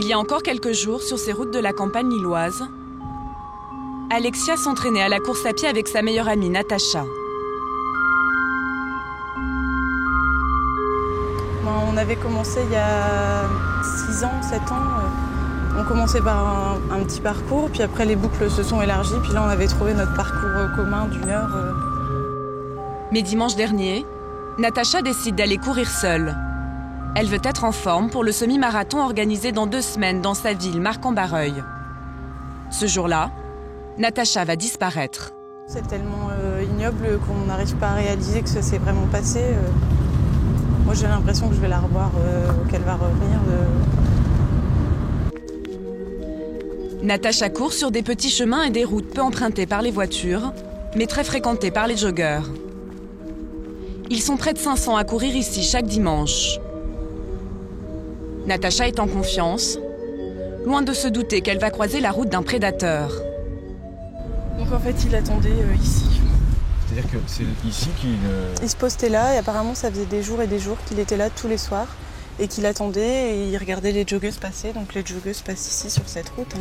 Il y a encore quelques jours, sur ces routes de la campagne lilloise, Alexia s'entraînait à la course à pied avec sa meilleure amie, Natacha. On avait commencé il y a 6 ans, 7 ans. On commençait par un petit parcours, puis après les boucles se sont élargies, puis là on avait trouvé notre parcours commun d'1 heure. Mais dimanche dernier, Natacha décide d'aller courir seule. Elle veut être en forme pour le semi-marathon organisé dans 2 semaines dans sa ville, Marcq-en-Barreuil. Ce jour-là, Natacha va disparaître. C'est tellement ignoble qu'on n'arrive pas à réaliser que ça s'est vraiment passé. Moi j'ai l'impression que je vais la revoir, qu'elle va revenir. Natacha court sur des petits chemins et des routes peu empruntées par les voitures, mais très fréquentées par les joggeurs. Ils sont près de 500 à courir ici chaque dimanche. Natacha est en confiance, loin de se douter qu'elle va croiser la route d'un prédateur. Donc en fait, il attendait ici. C'est-à-dire que c'est ici qu'il... Il se postait là et apparemment ça faisait des jours et des jours qu'il était là tous les soirs et qu'il attendait et il regardait les joggeuses passer. Donc les joggeuses passent ici sur cette route.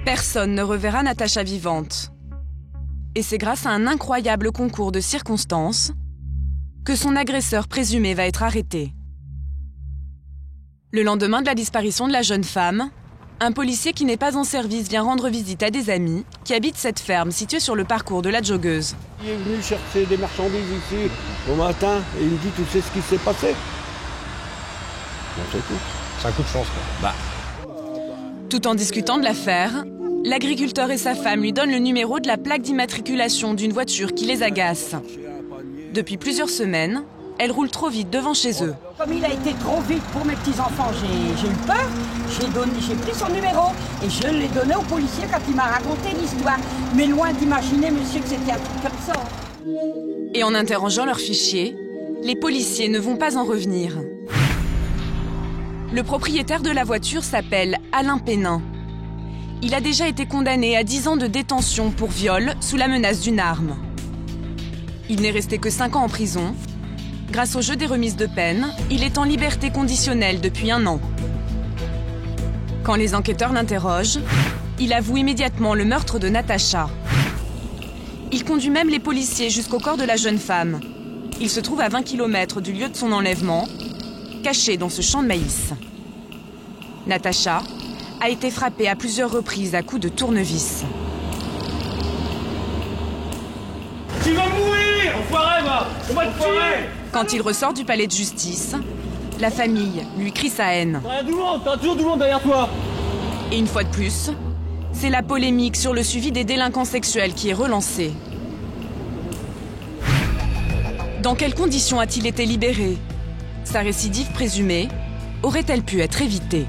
Personne ne reverra Natacha vivante. Et c'est grâce à un incroyable concours de circonstances que son agresseur présumé va être arrêté. Le lendemain de la disparition de la jeune femme, un policier qui n'est pas en service vient rendre visite à des amis qui habitent cette ferme située sur le parcours de la joggeuse. Il est venu chercher des marchandises ici au matin et il me dit tu sais ce qui s'est passé. Bon, c'est tout. C'est un coup de chance, quoi. Tout en discutant de l'affaire, l'agriculteur et sa femme lui donnent le numéro de la plaque d'immatriculation d'une voiture qui les agace. Depuis plusieurs semaines, elle roule trop vite devant chez eux. Comme il a été trop vite pour mes petits-enfants, j'ai eu peur. J'ai pris son numéro et je l'ai donné au policier quand il m'a raconté l'histoire. Mais loin d'imaginer, monsieur, que c'était un truc comme ça. Et en interrogeant leur fichier, les policiers ne vont pas en revenir. Le propriétaire de la voiture s'appelle Alain Pénin. Il a déjà été condamné à 10 ans de détention pour viol sous la menace d'une arme. Il n'est resté que 5 ans en prison. Grâce au jeu des remises de peine, il est en liberté conditionnelle depuis 1 an. Quand les enquêteurs l'interrogent, il avoue immédiatement le meurtre de Natacha. Il conduit même les policiers jusqu'au corps de la jeune femme. Il se trouve à 20 km du lieu de son enlèvement, caché dans ce champ de maïs. Natacha a été frappée à plusieurs reprises à coups de tournevis. Tu vas mourir, enfoiré, va! On va te tuer! Quand il ressort du palais de justice, la famille lui crie sa haine. T'as toujours du monde derrière toi! Et une fois de plus, c'est la polémique sur le suivi des délinquants sexuels qui est relancée. Dans quelles conditions a-t-il été libéré? Sa récidive présumée aurait-elle pu être évitée?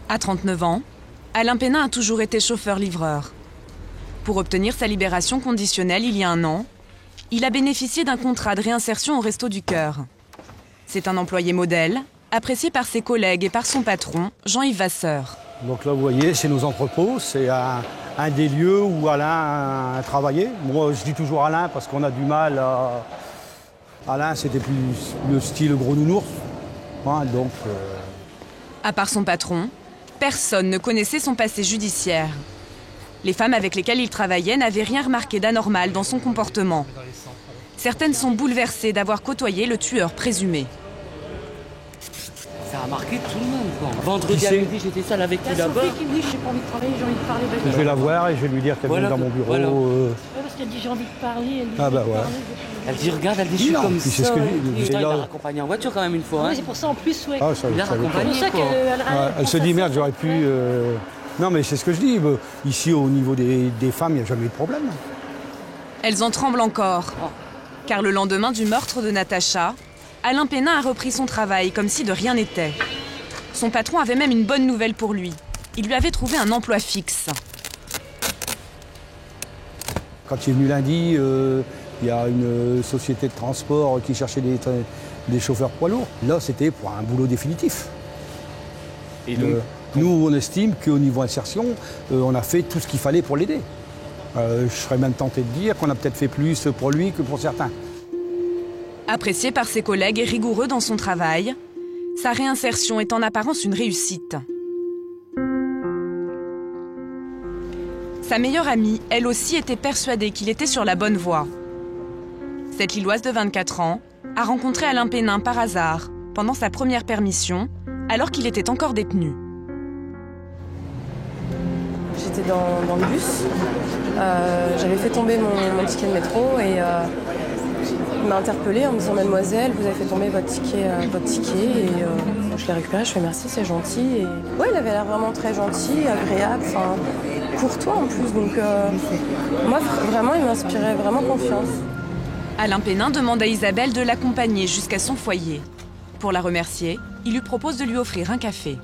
À 39 ans, Alain Pénin a toujours été chauffeur-livreur. Pour obtenir sa libération conditionnelle il y a 1 an, il a bénéficié d'un contrat de réinsertion au Resto du Cœur. C'est un employé modèle, apprécié par ses collègues et par son patron, Jean-Yves Vasseur. Donc là, vous voyez, c'est nos entrepôts. C'est un des lieux où Alain a travaillé. Moi, je dis toujours Alain parce qu'on a du mal à... Alain, c'était plus le style gros nounours. Hein, donc... À part son patron, personne ne connaissait son passé judiciaire. Les femmes avec lesquelles il travaillait n'avaient rien remarqué d'anormal dans son comportement. Certaines sont bouleversées d'avoir côtoyé le tueur présumé. Ça a marqué tout le monde, quoi. Vendredi à midi, j'étais seule avec lui là-bas. Sophie qui me dit j'ai pas envie de travailler, j'ai envie de parler. Je vais la voir et je vais lui dire qu'elle vient dans mon bureau. Ouais, parce qu'elle dit j'ai envie de parler. Elle dit, Ah bah ouais. Elle dit regarde, elle dit je suis comme ça. C'est ce que je dis. Il l'a raccompagné en voiture quand même une fois. Oui, Hein. c'est pour ça en plus, ouais. Ah, ça, Il l'a ça, raccompagné. C'est pour ça qu'elle elle se dit merde, j'aurais pu... Non mais c'est ce que je dis. Ici au niveau des femmes, il n'y a jamais eu de problème. Elles en tremblent encore. Car le lendemain du meurtre de Natacha, Alain Pénin a repris son travail comme si de rien n'était. Son patron avait même une bonne nouvelle pour lui. Il lui avait trouvé un emploi fixe. Quand il est venu lundi, il y a une société de transport qui cherchait des chauffeurs poids lourds. Là, c'était pour un boulot définitif. Et donc, nous, on estime qu'au niveau insertion, on a fait tout ce qu'il fallait pour l'aider. Je serais même tenté de dire qu'on a peut-être fait plus pour lui que pour certains. Apprécié par ses collègues et rigoureux dans son travail, sa réinsertion est en apparence une réussite. Sa meilleure amie, elle aussi, était persuadée qu'il était sur la bonne voie. Cette Lilloise de 24 ans a rencontré Alain Pénin par hasard, pendant sa première permission, alors qu'il était encore détenu. J'étais dans le bus, j'avais fait tomber mon ticket de métro et il m'a interpellée en me disant « Mademoiselle, vous avez fait tomber votre ticket et je l'ai récupéré, je fais merci, c'est gentil. Et ouais, il avait l'air vraiment très gentil, agréable, courtois en plus, donc moi vraiment il m'inspirait vraiment confiance. Alain Pénin demande à Isabelle de l'accompagner jusqu'à son foyer. Pour la remercier, il lui propose de lui offrir un café.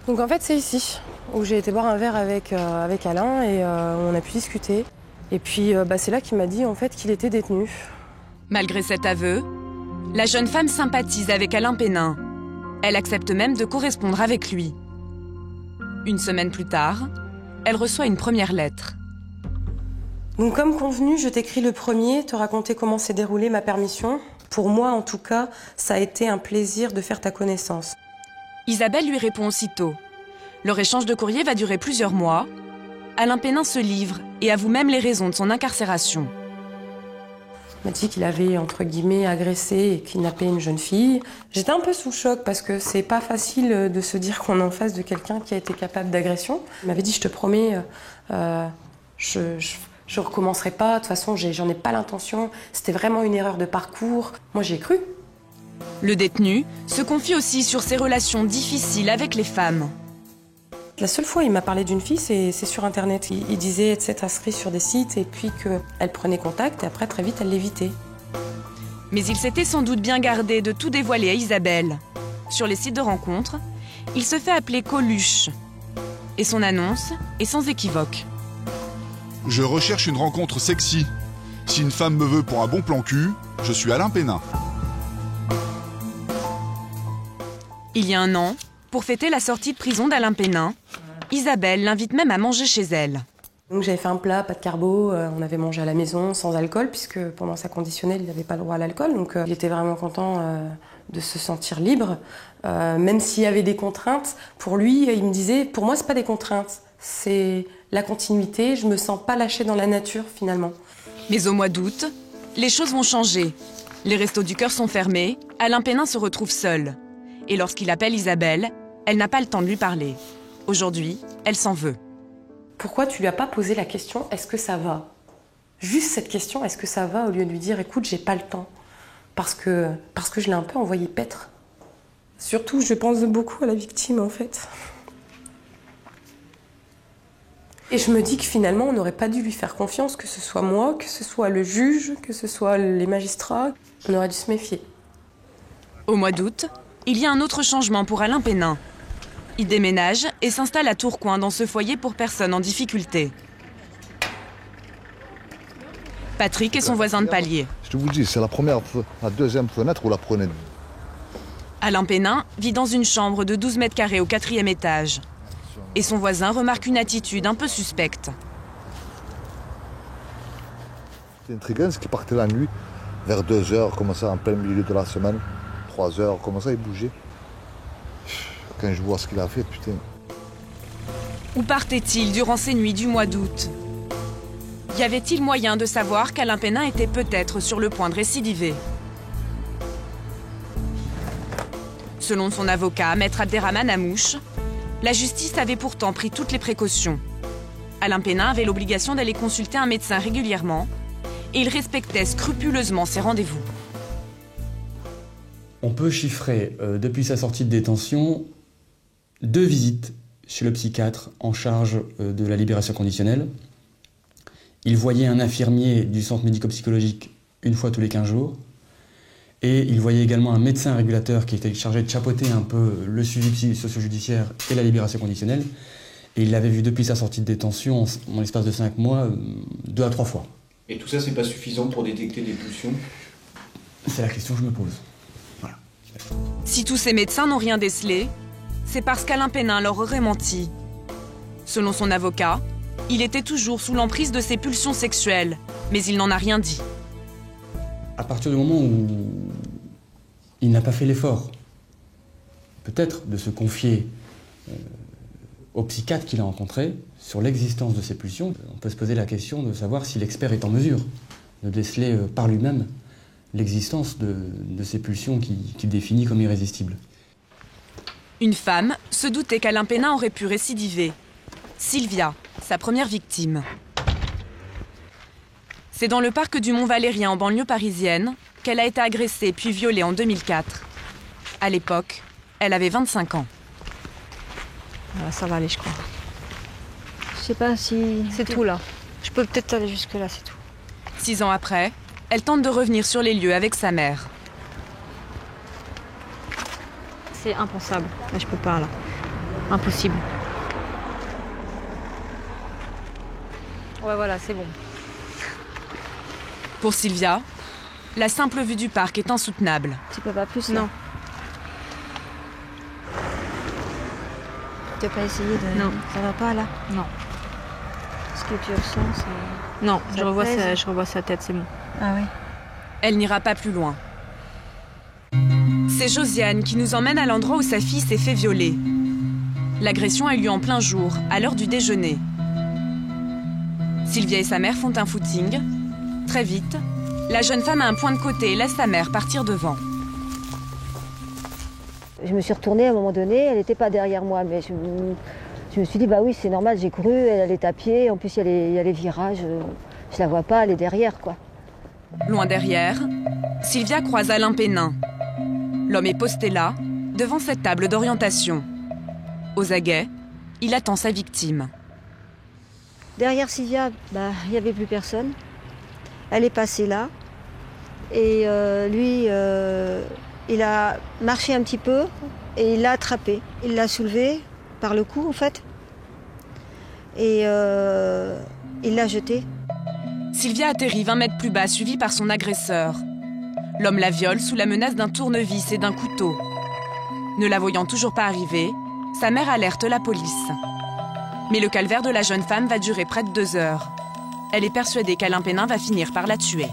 Donc en fait c'est ici où j'ai été boire un verre avec Alain et on a pu discuter. Et puis c'est là qu'il m'a dit en fait qu'il était détenu. Malgré cet aveu, la jeune femme sympathise avec Alain Pénin. Elle accepte même de correspondre avec lui. Une semaine plus tard, elle reçoit une première lettre. Donc comme convenu, je t'écris le premier, te raconter comment s'est déroulée ma permission. Pour moi, en tout cas, ça a été un plaisir de faire ta connaissance. Isabelle lui répond aussitôt. Leur échange de courrier va durer plusieurs mois. Alain Pénin se livre et avoue même les raisons de son incarcération. Il m'a dit qu'il avait, entre guillemets, agressé et kidnappé une jeune fille. J'étais un peu sous le choc parce que c'est pas facile de se dire qu'on est en face de quelqu'un qui a été capable d'agression. Il m'avait dit, je te promets, je recommencerai pas, de toute façon, j'en ai pas l'intention. C'était vraiment une erreur de parcours. Moi, j'ai cru. Le détenu se confie aussi sur ses relations difficiles avec les femmes. La seule fois où il m'a parlé d'une fille, c'est sur Internet. Il disait être s'être inscrit sur des sites et puis qu'elle prenait contact et après, très vite, elle l'évitait. Mais il s'était sans doute bien gardé de tout dévoiler à Isabelle. Sur les sites de rencontres, il se fait appeler Coluche. Et son annonce est sans équivoque. Je recherche une rencontre sexy. Si une femme me veut pour un bon plan cul, je suis Alain Pénin. Il y a un an, pour fêter la sortie de prison d'Alain Pénin, Isabelle l'invite même à manger chez elle. Donc j'avais fait un plat, pas de carbo, on avait mangé à la maison sans alcool puisque pendant sa conditionnelle, il n'avait pas le droit à l'alcool. Donc il était vraiment content de se sentir libre. Même s'il y avait des contraintes, pour lui, il me disait, pour moi, c'est pas des contraintes, c'est la continuité, je me sens pas lâchée dans la nature finalement. Mais au mois d'août, les choses vont changer. Les restos du cœur sont fermés, Alain Pénin se retrouve seul. Et lorsqu'il appelle Isabelle, elle n'a pas le temps de lui parler. Aujourd'hui, elle s'en veut. Pourquoi tu lui as pas posé la question « est-ce que ça va ?» Juste cette question « est-ce que ça va ?» au lieu de lui dire « écoute, j'ai pas le temps ». Parce que je l'ai un peu envoyé paître. Surtout, je pense beaucoup à la victime en fait. Et je me dis que finalement, on n'aurait pas dû lui faire confiance, que ce soit moi, que ce soit le juge, que ce soit les magistrats. On aurait dû se méfier. Au mois d'août, il y a un autre changement pour Alain Pénin. Il déménage et s'installe à Tourcoing dans ce foyer pour personnes en difficulté. Patrick est son voisin de palier. Je vous dis, c'est la deuxième fenêtre, vous la prenez. Alain Pénin vit dans une chambre de 12 mètres carrés au 4e étage. Et son voisin remarque une attitude un peu suspecte. C'est intriguant, ce qui partait la nuit, vers 2h, comme ça, en plein milieu de la semaine, 3h, comme ça, il bougeait. Quand je vois ce qu'il a fait, putain. Où partait-il durant ces nuits du mois d'août? Y avait-il moyen de savoir qu'Alain Pénin était peut-être sur le point de récidiver? Selon son avocat, maître Abderrahmane Amouche, la justice avait pourtant pris toutes les précautions. Alain Pénin avait l'obligation d'aller consulter un médecin régulièrement et il respectait scrupuleusement ses rendez-vous. On peut chiffrer, depuis sa sortie de détention, 2 visites chez le psychiatre en charge de la libération conditionnelle. Il voyait un infirmier du centre médico-psychologique une fois tous les 15 jours. Et il voyait également un médecin régulateur qui était chargé de chapeauter un peu le suivi socio-judiciaire et la libération conditionnelle. Et il l'avait vu depuis sa sortie de détention, en l'espace de 5 mois, 2 à 3 fois. Et tout ça, c'est pas suffisant pour détecter des pulsions? C'est la question que je me pose. Voilà. Si tous ces médecins n'ont rien décelé, c'est parce qu'Alain Pénin leur aurait menti. Selon son avocat, il était toujours sous l'emprise de ses pulsions sexuelles, mais il n'en a rien dit. à partir du moment où il n'a pas fait l'effort, peut-être de se confier au psychiatre qu'il a rencontré sur l'existence de ces pulsions, on peut se poser la question de savoir si l'expert est en mesure de déceler par lui-même l'existence de ces pulsions qu'il définit comme irrésistibles. Une femme se doutait qu'Alain Pénin aurait pu récidiver. Sylvia, sa première victime. C'est dans le parc du Mont-Valérien, en banlieue parisienne, qu'elle a été agressée puis violée en 2004. À l'époque, elle avait 25 ans. Ça va aller, je crois. Je sais pas si... C'est tout, là. Je peux peut-être aller jusque-là, c'est tout. 6 ans après, elle tente de revenir sur les lieux avec sa mère. C'est impensable. Là, je peux pas, là. Impossible. Ouais, voilà, c'est bon. Pour Sylvia, la simple vue du parc est insoutenable. Tu peux pas plus, là. Non. Tu peux pas essayer de... Non. Ça va pas, là? Non. Ce que tu ressens, c'est... Non, je revois sa tête, c'est bon. Ah oui. Elle n'ira pas plus loin. C'est Josiane qui nous emmène à l'endroit où sa fille s'est fait violer. L'agression a eu lieu en plein jour, à l'heure du déjeuner. Sylvia et sa mère font un footing. Très vite, la jeune femme a un point de côté et laisse sa mère partir devant. Je me suis retournée à un moment donné, elle n'était pas derrière moi, mais je me suis dit, bah oui, c'est normal, j'ai couru, elle est à pied, en plus il y a les virages, je la vois pas, elle est derrière, quoi. Loin derrière, Sylvia croise Alain Pénin. L'homme est posté là, devant cette table d'orientation. Aux aguets, il attend sa victime. Derrière Sylvia, il n'y avait plus personne. Elle est passée là. Et lui, il a marché un petit peu et il l'a attrapée. Il l'a soulevée par le cou, en fait. Et il l'a jetée. Sylvia atterrit 20 mètres plus bas, suivie par son agresseur. L'homme la viole sous la menace d'un tournevis et d'un couteau. Ne la voyant toujours pas arriver, sa mère alerte la police. Mais le calvaire de la jeune femme va durer près de 2 heures. Elle est persuadée qu'Alain Pénin va finir par la tuer.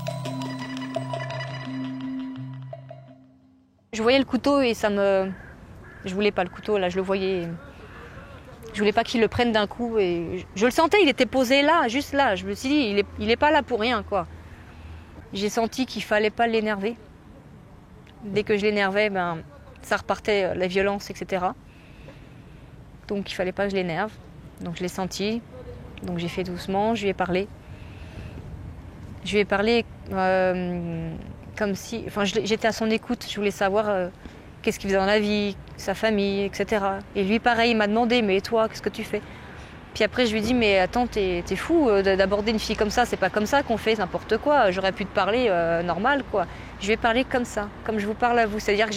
Je voyais le couteau et ça me... Je voulais pas le couteau, là, je le voyais. Je voulais pas qu'il le prenne d'un coup et je le sentais, il était posé là, juste là. Je me suis dit, il est pas là pour rien, quoi. J'ai senti qu'il fallait pas l'énerver. Dès que je l'énervais, ça repartait, la violence, etc. Donc il fallait pas que je l'énerve. Donc je l'ai senti. Donc j'ai fait doucement, je lui ai parlé. Je lui ai parlé comme si... Enfin, j'étais à son écoute, je voulais savoir qu'est-ce qu'il faisait dans la vie, sa famille, etc. Et lui, pareil, il m'a demandé, mais toi, qu'est-ce que tu fais? Puis après, je lui ai dit, mais attends, t'es fou d'aborder une fille comme ça, c'est pas comme ça qu'on fait n'importe quoi. J'aurais pu te parler normal, quoi. Je lui ai parlé comme ça, comme je vous parle à vous. C'est-à-dire que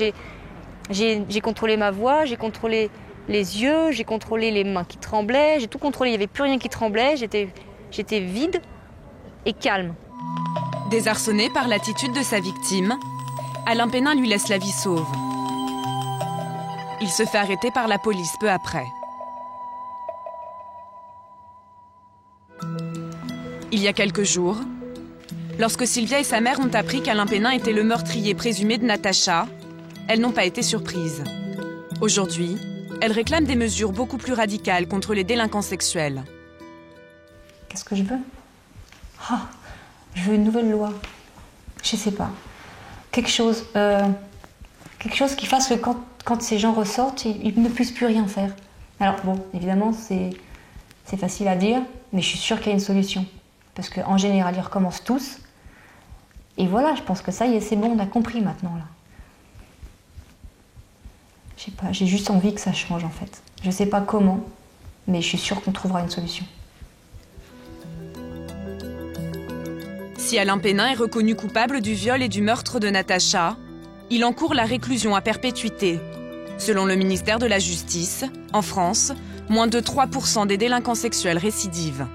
j'ai contrôlé ma voix, j'ai contrôlé les yeux, j'ai contrôlé les mains qui tremblaient, j'ai tout contrôlé, il n'y avait plus rien qui tremblait, j'étais vide et calme. Désarçonné par l'attitude de sa victime, Alain Pénin lui laisse la vie sauve. Il se fait arrêter par la police peu après. Il y a quelques jours, lorsque Sylvia et sa mère ont appris qu'Alain Pénin était le meurtrier présumé de Natacha, elles n'ont pas été surprises. Aujourd'hui, elles réclament des mesures beaucoup plus radicales contre les délinquants sexuels. Qu'est-ce que je veux? Je veux une nouvelle loi. Je sais pas. Quelque chose qui fasse que quand ces gens ressortent, ils ne puissent plus rien faire. Alors bon, évidemment, c'est facile à dire, mais je suis sûre qu'il y a une solution. Parce qu'en général, ils recommencent tous. Et voilà, je pense que ça y est, c'est bon, on a compris maintenant, là. Je sais pas, j'ai juste envie que ça change, en fait. Je sais pas comment, mais je suis sûre qu'on trouvera une solution. Si Alain Pénin est reconnu coupable du viol et du meurtre de Natacha, il encourt la réclusion à perpétuité. Selon le ministère de la Justice, en France, moins de 3% des délinquants sexuels récidivent.